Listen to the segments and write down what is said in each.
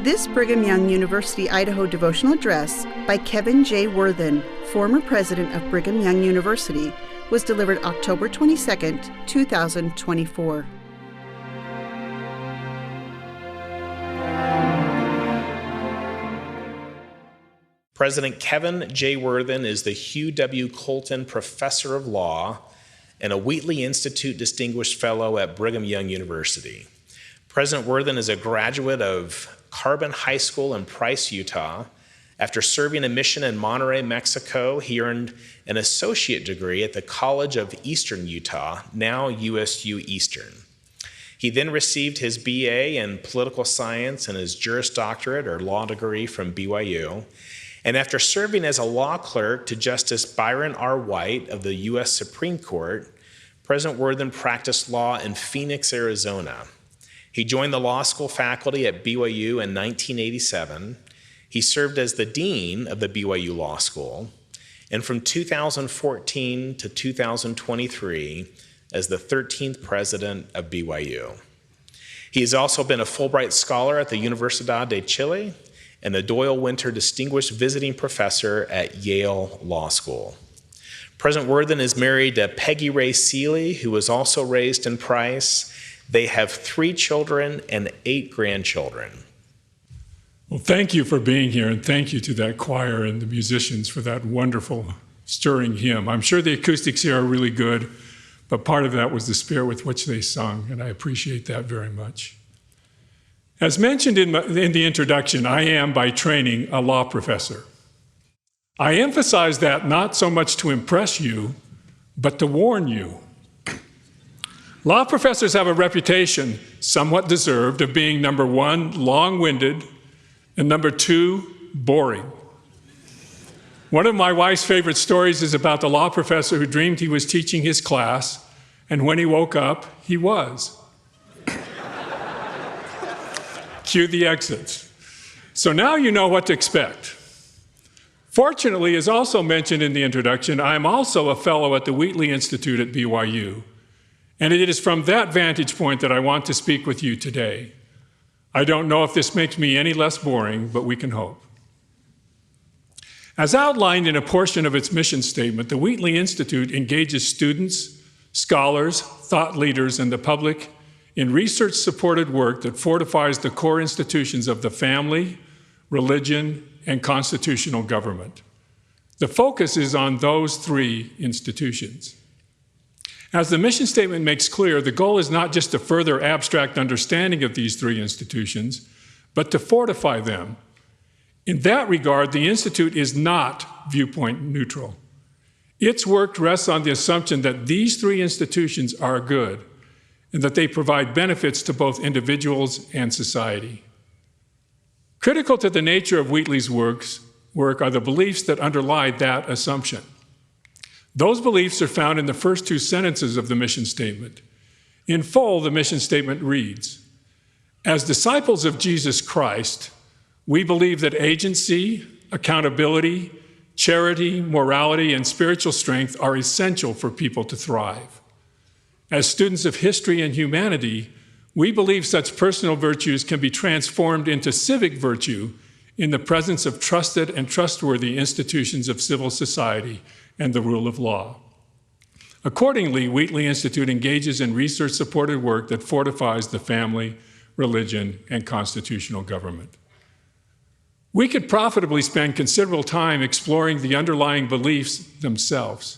This Brigham Young University Idaho devotional address by Kevin J Worthen, former president of Brigham Young University, was delivered October 22, 2024. President Kevin J Worthen is the Hugh W. Colton Professor of Law and a Wheatley Institute Distinguished Fellow at Brigham Young University. President Worthen is a graduate of Carbon High School in Price, Utah. After serving a mission in Monterrey, Mexico, he earned an associate degree at the College of Eastern Utah, now USU-Eastern. He then received his BA in political science and his Juris Doctorate or law degree from BYU. And after serving as a law clerk to Justice Byron R White of the U.S. Supreme Court, President Worthen practiced law in Phoenix, Arizona. He joined the law school faculty at BYU in 1987. He served as the dean of the BYU Law School, and from 2014 to 2023 as the 13th president of BYU. He has also been a Fulbright Scholar at the Universidad de Chile and a Doyle-Winter Distinguished Visiting Professor at Yale Law School. President Worthen is married to Peggy Ray Seeley, who was also raised in Price. They have 3 children and 8 grandchildren. Well, thank you for being here, and thank you to that choir and the musicians for that wonderful, stirring hymn. I'm sure the acoustics here are really good, but part of that was the spirit with which they sung, and I appreciate that very much. As mentioned in the introduction, I am by training a law professor. I emphasize that not so much to impress you, but to warn you. Law professors have a reputation, somewhat deserved, of being number 1, long-winded, and number 2, boring. One of my wife's favorite stories is about the law professor who dreamed he was teaching his class, and when he woke up, he was. Cue the exits. So now you know what to expect. Fortunately, as also mentioned in the introduction, I'm also a fellow at the Wheatley Institute at BYU, and it is from that vantage point that I want to speak with you today. I don't know if this makes me any less boring, but we can hope. As outlined in a portion of its mission statement, the Wheatley Institute engages students, scholars, thought leaders, and the public in research-supported work that fortifies the core institutions of the family, religion, and constitutional government. The focus is on those 3 institutions. As the mission statement makes clear, the goal is not just to further abstract understanding of these 3 institutions, but to fortify them. In that regard, the Institute is not viewpoint neutral. Its work rests on the assumption that these 3 institutions are good and that they provide benefits to both individuals and society. Critical to the nature of Wheatley's work are the beliefs that underlie that assumption. Those beliefs are found in the first 2 sentences of the mission statement. In full, the mission statement reads, "As disciples of Jesus Christ, we believe that agency, accountability, charity, morality, and spiritual strength are essential for people to thrive. As students of history and humanity, we believe such personal virtues can be transformed into civic virtue in the presence of trusted and trustworthy institutions of civil society and the rule of law." Accordingly, Wheatley Institute engages in research-supported work that fortifies the family, religion, and constitutional government. We could profitably spend considerable time exploring the underlying beliefs themselves,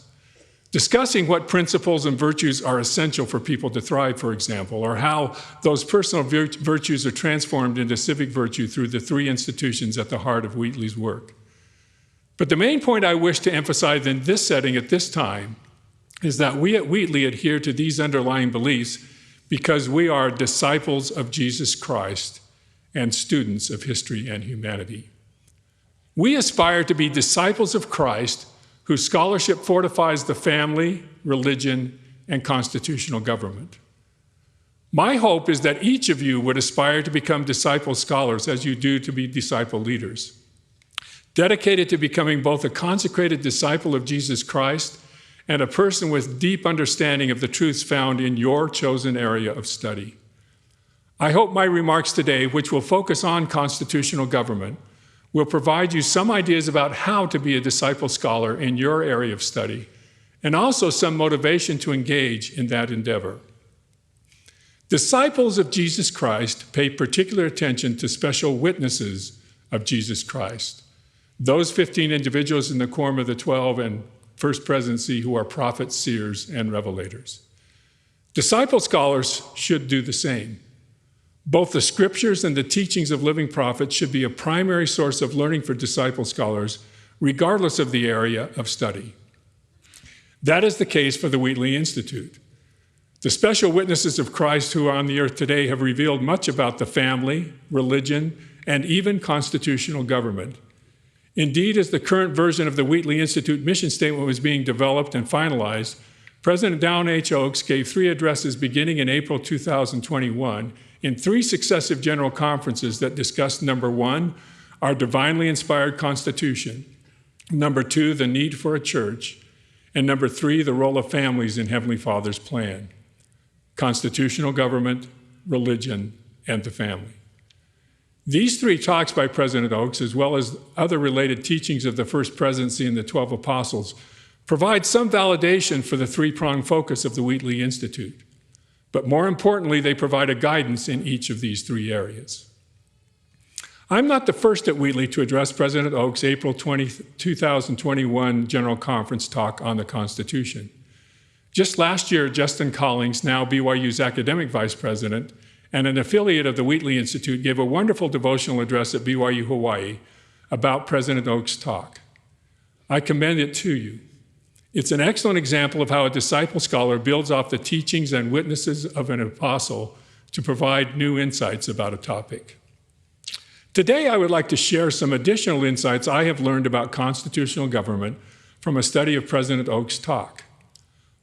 discussing what principles and virtues are essential for people to thrive, for example, or how those personal virtues are transformed into civic virtue through the 3 institutions at the heart of Wheatley's work. But the main point I wish to emphasize in this setting at this time is that we at Wheatley adhere to these underlying beliefs because we are disciples of Jesus Christ and students of history and humanity. We aspire to be disciples of Christ whose scholarship fortifies the family, religion, and constitutional government. My hope is that each of you would aspire to become disciple scholars as you do to be disciple leaders, dedicated to becoming both a consecrated disciple of Jesus Christ and a person with deep understanding of the truths found in your chosen area of study. I hope my remarks today, which will focus on constitutional government, will provide you some ideas about how to be a disciple scholar in your area of study, and also some motivation to engage in that endeavor. Disciples of Jesus Christ pay particular attention to special witnesses of Jesus Christ, those 15 individuals in the quorum of the 12 and First Presidency who are prophets, seers, and revelators. Disciple scholars should do the same. Both the scriptures and the teachings of living prophets should be a primary source of learning for disciple scholars, regardless of the area of study. That is the case for the Wheatley Institute. The special witnesses of Christ who are on the earth today have revealed much about the family, religion, and even constitutional government. Indeed, as the current version of the Wheatley Institute mission statement was being developed and finalized, President Downe H. Oaks gave 3 addresses beginning in April 2021 in 3 successive general conferences that discussed, number 1, our divinely inspired Constitution, number 2, the need for a church, and number 3, the role of families in Heavenly Father's plan: constitutional government, religion, and the family. These 3 talks by President Oaks, as well as other related teachings of the First Presidency and the 12 Apostles, provide some validation for the 3-pronged focus of the Wheatley Institute. But more importantly, they provide a guidance in each of these 3 areas. I'm not the first at Wheatley to address President Oaks' April 2021 General Conference talk on the Constitution. Just last year, Justin Collings, now BYU's academic vice president, and an affiliate of the Wheatley Institute, gave a wonderful devotional address at BYU Hawaii about President Oaks' talk. I commend it to you. It's an excellent example of how a disciple scholar builds off the teachings and witnesses of an apostle to provide new insights about a topic. Today, I would like to share some additional insights I have learned about constitutional government from a study of President Oaks' talk.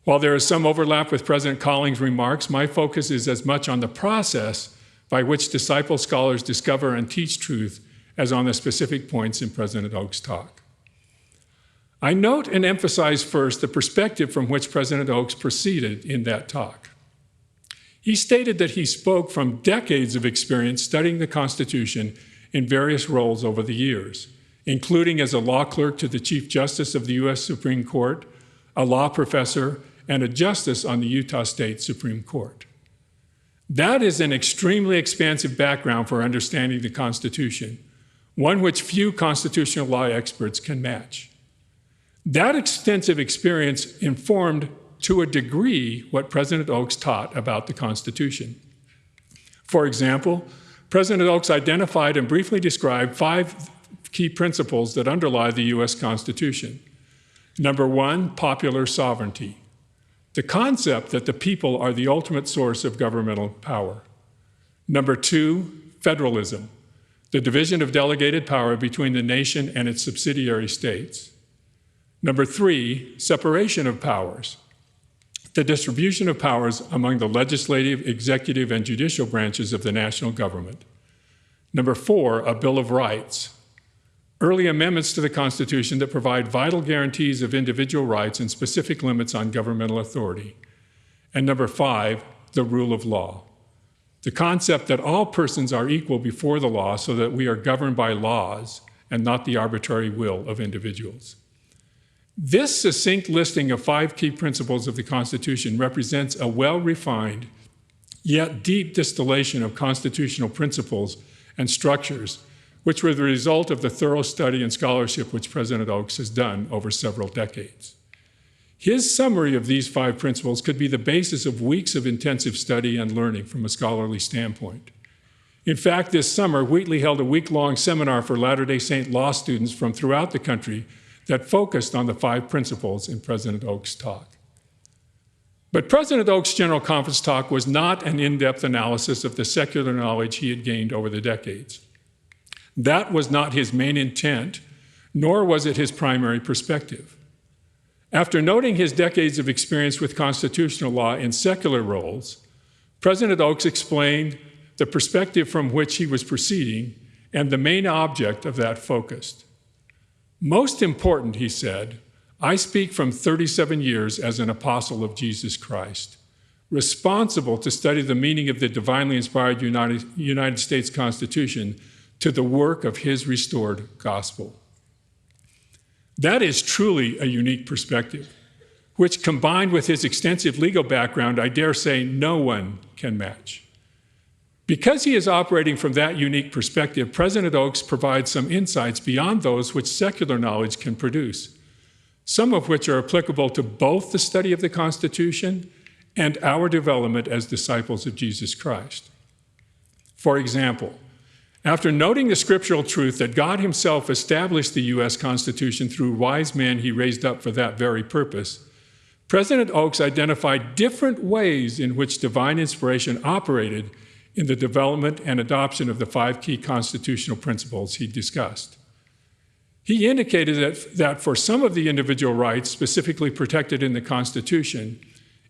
While there is some overlap with President Collings' remarks, my focus is as much on the process by which disciple scholars discover and teach truth as on the specific points in President Oaks' talk. I note and emphasize first the perspective from which President Oaks proceeded in that talk. He stated that he spoke from decades of experience studying the Constitution in various roles over the years, including as a law clerk to the Chief Justice of the U.S. Supreme Court, a law professor, and a justice on the Utah State Supreme Court. That is an extremely expansive background for understanding the Constitution, one which few constitutional law experts can match. That extensive experience informed, to a degree, what President Oaks taught about the Constitution. For example, President Oaks identified and briefly described 5 key principles that underlie the U.S. Constitution. Number 1, popular sovereignty, the concept that the people are the ultimate source of governmental power. Number 2, federalism, the division of delegated power between the nation and its subsidiary states. Number 3, separation of powers, the distribution of powers among the legislative, executive, and judicial branches of the national government. Number 4, a Bill of Rights, early amendments to the Constitution that provide vital guarantees of individual rights and specific limits on governmental authority. And number 5, the rule of law, the concept that all persons are equal before the law so that we are governed by laws and not the arbitrary will of individuals. This succinct listing of 5 key principles of the Constitution represents a well-refined, yet deep distillation of constitutional principles and structures, which were the result of the thorough study and scholarship which President Oaks has done over several decades. His summary of these 5 principles could be the basis of weeks of intensive study and learning from a scholarly standpoint. In fact, this summer, Wheatley held a week-long seminar for Latter-day Saint law students from throughout the country that focused on the 5 principles in President Oaks' talk. But President Oaks' General Conference talk was not an in-depth analysis of the secular knowledge he had gained over the decades. That was not his main intent, nor was it his primary perspective. After noting his decades of experience with constitutional law in secular roles, President Oaks explained the perspective from which he was proceeding and the main object of that focus. Most important, he said, I speak from 37 years as an apostle of Jesus Christ. responsible to study the meaning of the divinely inspired United States Constitution to the work of his restored gospel. That is truly a unique perspective, which, combined with his extensive legal background, I dare say no one can match. Because he is operating from that unique perspective, President Oaks provides some insights beyond those which secular knowledge can produce, some of which are applicable to both the study of the Constitution and our development as disciples of Jesus Christ. For example, after noting the scriptural truth that God himself established the U.S. Constitution through wise men he raised up for that very purpose, President Oaks identified different ways in which divine inspiration operated in the development and adoption of the 5 key constitutional principles he discussed. He indicated that for some of the individual rights specifically protected in the Constitution,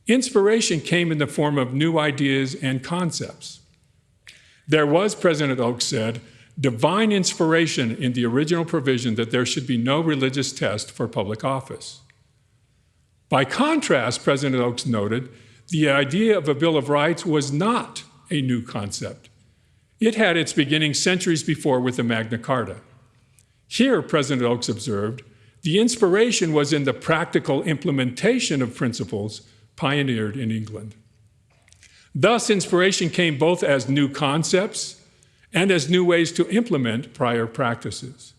inspiration came in the form of new ideas and concepts. There was, President Oaks said, divine inspiration in the original provision that there should be no religious test for public office. By contrast, President Oaks noted, the idea of a Bill of Rights was not a new concept. It had its beginning centuries before with the Magna Carta. Here, President Oaks observed, the inspiration was in the practical implementation of principles pioneered in England. Thus, inspiration came both as new concepts and as new ways to implement prior practices.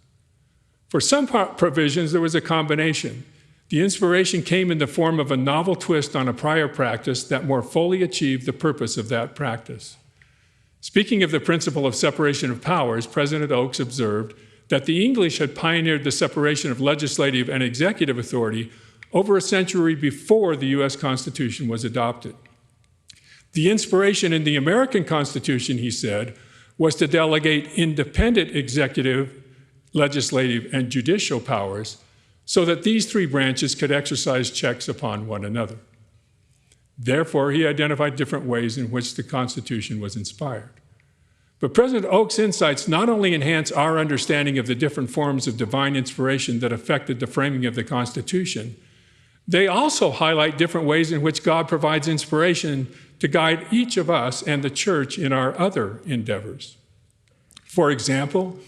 For some provisions, there was a combination. The inspiration came in the form of a novel twist on a prior practice that more fully achieved the purpose of that practice. Speaking of the principle of separation of powers, President Oaks observed that the English had pioneered the separation of legislative and executive authority over a century before the U.S. Constitution was adopted. The inspiration in the American Constitution, he said, was to delegate independent executive, legislative, and judicial powers so that these 3 branches could exercise checks upon one another. Therefore, he identified different ways in which the Constitution was inspired. But President Oaks' insights not only enhance our understanding of the different forms of divine inspiration that affected the framing of the Constitution, they also highlight different ways in which God provides inspiration to guide each of us and the church in our other endeavors. For example,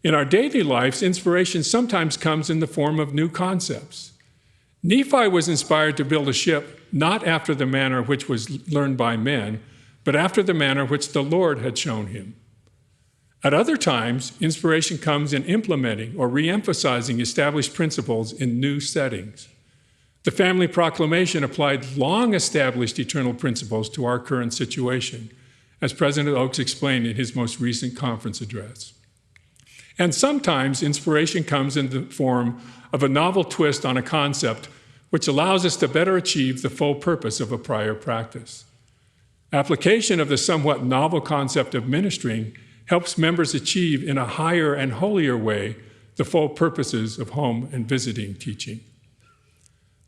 in our daily lives, inspiration sometimes comes in the form of new concepts. Nephi was inspired to build a ship not after the manner which was learned by men, but after the manner which the Lord had shown him. At other times, inspiration comes in implementing or re-emphasizing established principles in new settings. The Family Proclamation applied long-established eternal principles to our current situation, as President Oaks explained in his most recent conference address. And sometimes inspiration comes in the form of a novel twist on a concept which allows us to better achieve the full purpose of a prior practice. Application of the somewhat novel concept of ministering helps members achieve in a higher and holier way the full purposes of home and visiting teaching.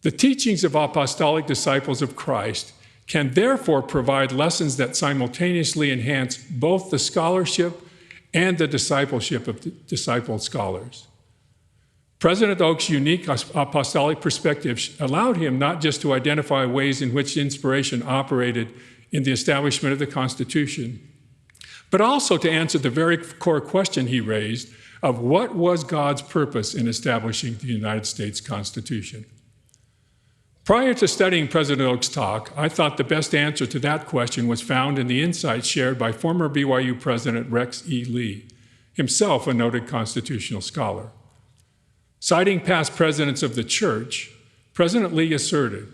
The teachings of apostolic disciples of Christ can therefore provide lessons that simultaneously enhance both the scholarship and the discipleship of disciple scholars. President Oaks' unique apostolic perspective allowed him not just to identify ways in which inspiration operated in the establishment of the Constitution, but also to answer the very core question he raised of what was God's purpose in establishing the United States Constitution. Prior to studying President Oaks' talk, I thought the best answer to that question was found in the insights shared by former BYU President Rex E. Lee, himself a noted constitutional scholar. Citing past presidents of the church, President Lee asserted,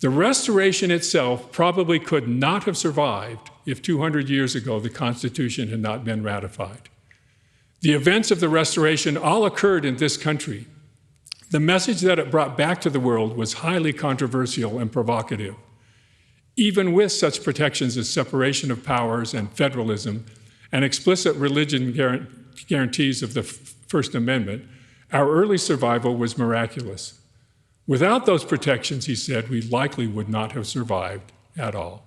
"The Restoration itself probably could not have survived if 200 years ago the Constitution had not been ratified. The events of the Restoration all occurred in this country. The message that it brought back to the world was highly controversial and provocative. Even with such protections as separation of powers and federalism and explicit religion guarantees of the First Amendment, our early survival was miraculous. Without those protections, he said, we likely would not have survived at all."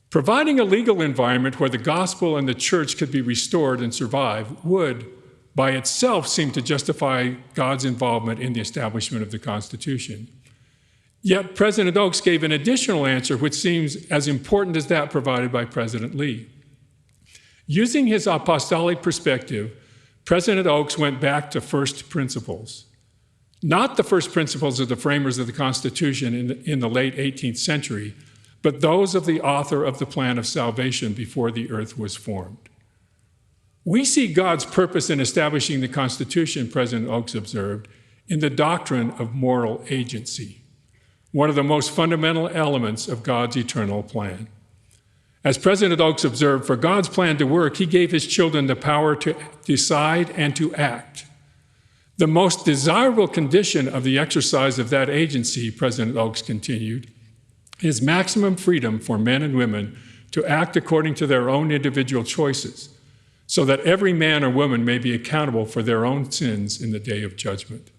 Providing a legal environment where the gospel and the church could be restored and survive would, by itself, seem to justify God's involvement in the establishment of the Constitution. Yet President Oaks gave an additional answer which seems as important as that provided by President Lee. Using his apostolic perspective, President Oaks went back to first principles. Not the first principles of the framers of the Constitution in the late 18th century, but those of the author of the plan of salvation before the earth was formed. We see God's purpose in establishing the Constitution, President Oaks observed, in the doctrine of moral agency, one of the most fundamental elements of God's eternal plan. As President Oaks observed, for God's plan to work, he gave his children the power to decide and to act. The most desirable condition of the exercise of that agency, President Oaks continued, is maximum freedom for men and women to act according to their own individual choices, so that every man or woman may be accountable for their own sins in the day of judgment.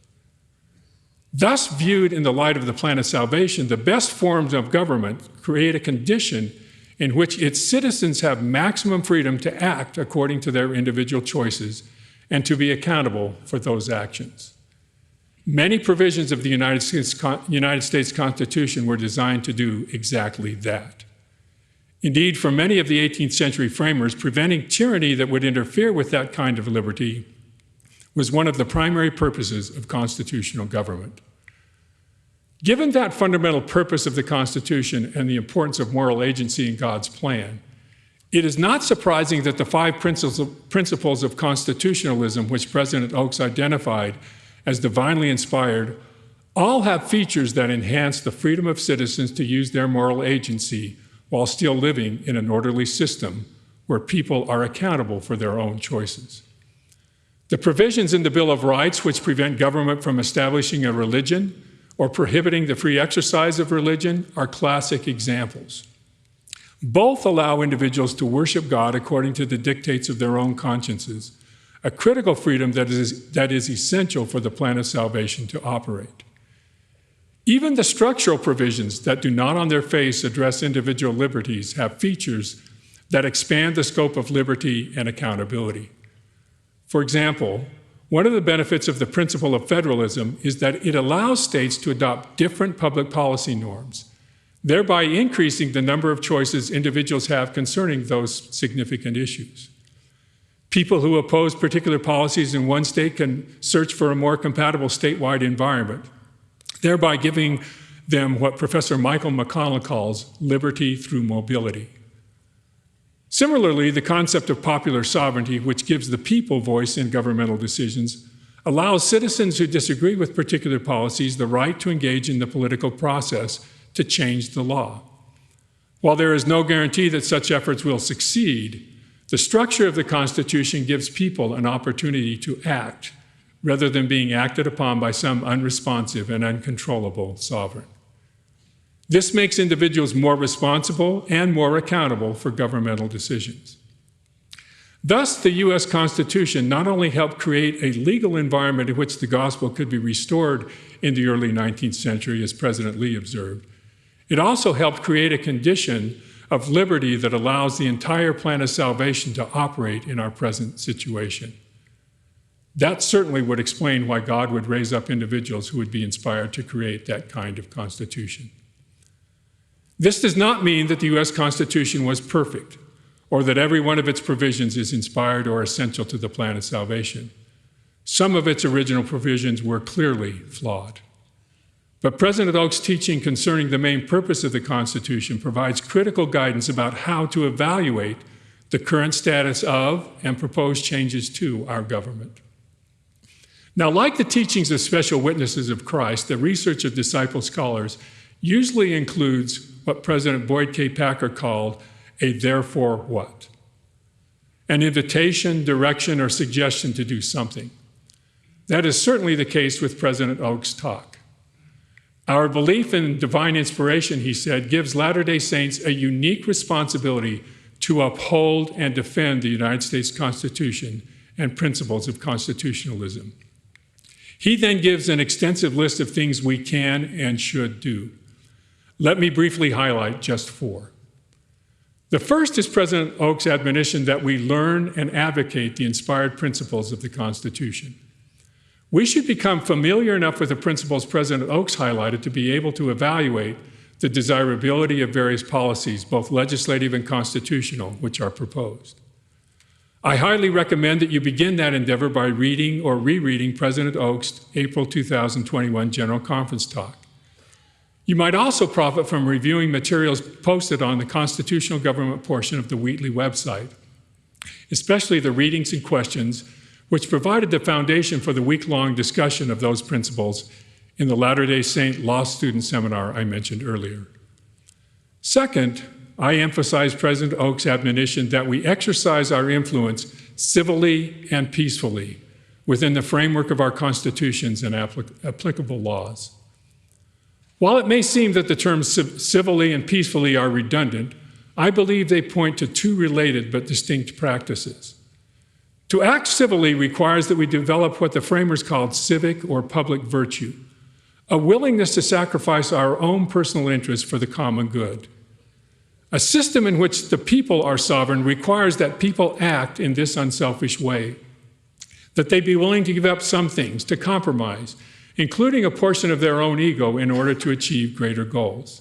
Thus viewed in the light of the plan of salvation, the best forms of government create a condition in which its citizens have maximum freedom to act according to their individual choices and to be accountable for those actions. Many provisions of the United States Constitution were designed to do exactly that. Indeed, for many of the 18th century framers, preventing tyranny that would interfere with that kind of liberty was one of the primary purposes of constitutional government. Given that fundamental purpose of the Constitution and the importance of moral agency in God's plan, it is not surprising that the 5 principles of constitutionalism, which President Oaks identified as divinely inspired, all have features that enhance the freedom of citizens to use their moral agency while still living in an orderly system where people are accountable for their own choices. The provisions in the Bill of Rights, which prevent government from establishing a religion or prohibiting the free exercise of religion, are classic examples. Both allow individuals to worship God according to the dictates of their own consciences, a critical freedom that is essential for the plan of salvation to operate. Even the structural provisions that do not on their face address individual liberties have features that expand the scope of liberty and accountability. For example, one of the benefits of the principle of federalism is that it allows states to adopt different public policy norms, thereby increasing the number of choices individuals have concerning those significant issues. People who oppose particular policies in one state can search for a more compatible statewide environment, thereby giving them what Professor Michael McConnell calls liberty through mobility. Similarly, the concept of popular sovereignty, which gives the people voice in governmental decisions, allows citizens who disagree with particular policies the right to engage in the political process to change the law. While there is no guarantee that such efforts will succeed, the structure of the Constitution gives people an opportunity to act rather than being acted upon by some unresponsive and uncontrollable sovereign. This makes individuals more responsible and more accountable for governmental decisions. Thus, the U.S. Constitution not only helped create a legal environment in which the gospel could be restored in the early 19th century, as President Lee observed, it also helped create a condition of liberty that allows the entire plan of salvation to operate in our present situation. That certainly would explain why God would raise up individuals who would be inspired to create that kind of constitution. This does not mean that the U.S. Constitution was perfect, or that every one of its provisions is inspired or essential to the plan of salvation. Some of its original provisions were clearly flawed. But President Oaks' teaching concerning the main purpose of the Constitution provides critical guidance about how to evaluate the current status of and propose changes to our government. Now, like the teachings of special witnesses of Christ, the research of disciple scholars usually includes what President Boyd K. Packer called a therefore what? An invitation, direction, or suggestion to do something. That is certainly the case with President Oaks' talk. Our belief in divine inspiration, he said, gives Latter-day Saints a unique responsibility to uphold and defend the United States Constitution and principles of constitutionalism. He then gives an extensive list of things we can and should do. Let me briefly highlight just 4. The first is President Oaks' admonition that we learn and advocate the inspired principles of the Constitution. We should become familiar enough with the principles President Oaks highlighted to be able to evaluate the desirability of various policies, both legislative and constitutional, which are proposed. I highly recommend that you begin that endeavor by reading or rereading President Oaks' April 2021 General Conference talk. You might also profit from reviewing materials posted on the constitutional government portion of the Wheatley website, especially the readings and questions, which provided the foundation for the week-long discussion of those principles in the Latter-day Saint Law Student Seminar I mentioned earlier. Second, I emphasize President Oaks' admonition that we exercise our influence civilly and peacefully within the framework of our constitutions and applicable laws. While it may seem that the terms civilly and peacefully are redundant, I believe they point to two related but distinct practices. To act civilly requires that we develop what the framers called civic or public virtue, a willingness to sacrifice our own personal interests for the common good. A system in which the people are sovereign requires that people act in this unselfish way, that they be willing to give up some things, to compromise, including a portion of their own ego in order to achieve greater goals.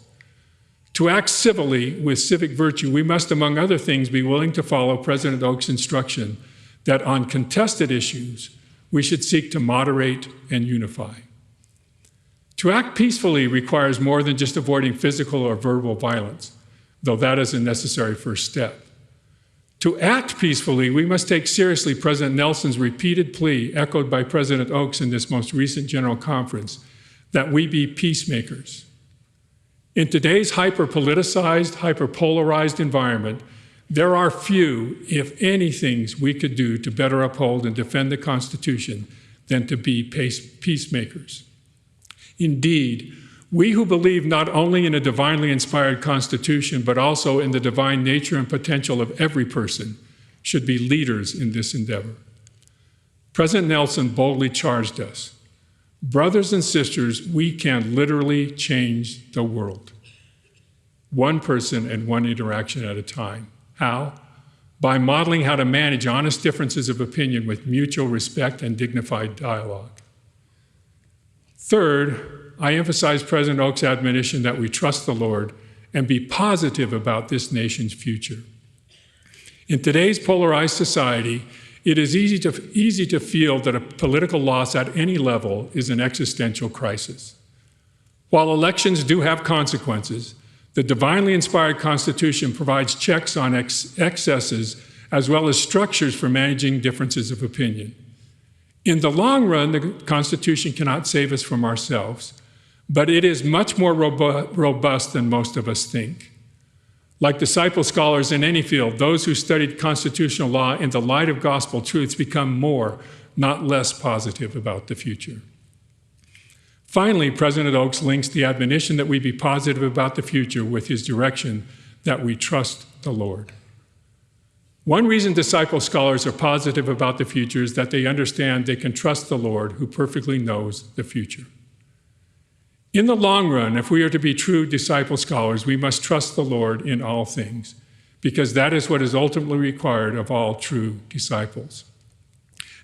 To act civilly with civic virtue, we must, among other things, be willing to follow President Oaks' instruction that on contested issues, we should seek to moderate and unify. To act peacefully requires more than just avoiding physical or verbal violence, though that is a necessary first step. To act peacefully, we must take seriously President Nelson's repeated plea, echoed by President Oaks in this most recent General Conference, that we be peacemakers. In today's hyper-politicized, hyper-polarized environment, there are few, if any, things we could do to better uphold and defend the Constitution than to be peacemakers. Indeed, we who believe not only in a divinely inspired Constitution, but also in the divine nature and potential of every person, should be leaders in this endeavor. President Nelson boldly charged us, brothers and sisters, we can literally change the world. One person and one interaction at a time. How? By modeling how to manage honest differences of opinion with mutual respect and dignified dialogue. Third, I emphasize President Oaks' admonition that we trust the Lord and be positive about this nation's future. In today's polarized society, it is easy to feel that a political loss at any level is an existential crisis. While elections do have consequences, the divinely inspired Constitution provides checks on excesses as well as structures for managing differences of opinion. In the long run, the Constitution cannot save us from ourselves, but it is much more robust than most of us think. Like disciple scholars in any field, those who studied constitutional law in the light of gospel truths become more, not less, positive about the future. Finally, President Oaks links the admonition that we be positive about the future with his direction that we trust the Lord. One reason disciple scholars are positive about the future is that they understand they can trust the Lord who perfectly knows the future. In the long run, if we are to be true disciple scholars, we must trust the Lord in all things, because that is what is ultimately required of all true disciples.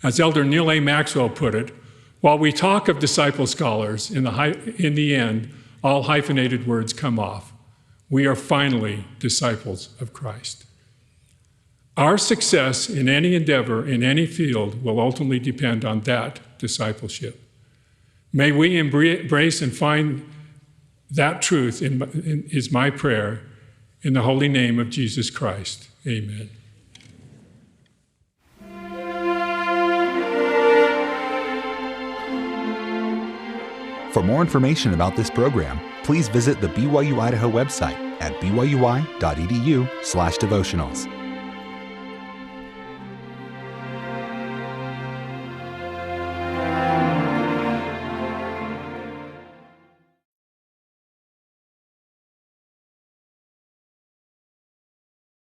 As Elder Neal A. Maxwell put it, while we talk of disciple scholars, in the end, all hyphenated words come off. We are finally disciples of Christ. Our success in any endeavor, in any field, will ultimately depend on that discipleship. May we embrace and find that truth is my prayer in the holy name of Jesus Christ. Amen. For more information about this program, please visit the BYU-Idaho website at byui.edu/devotionals.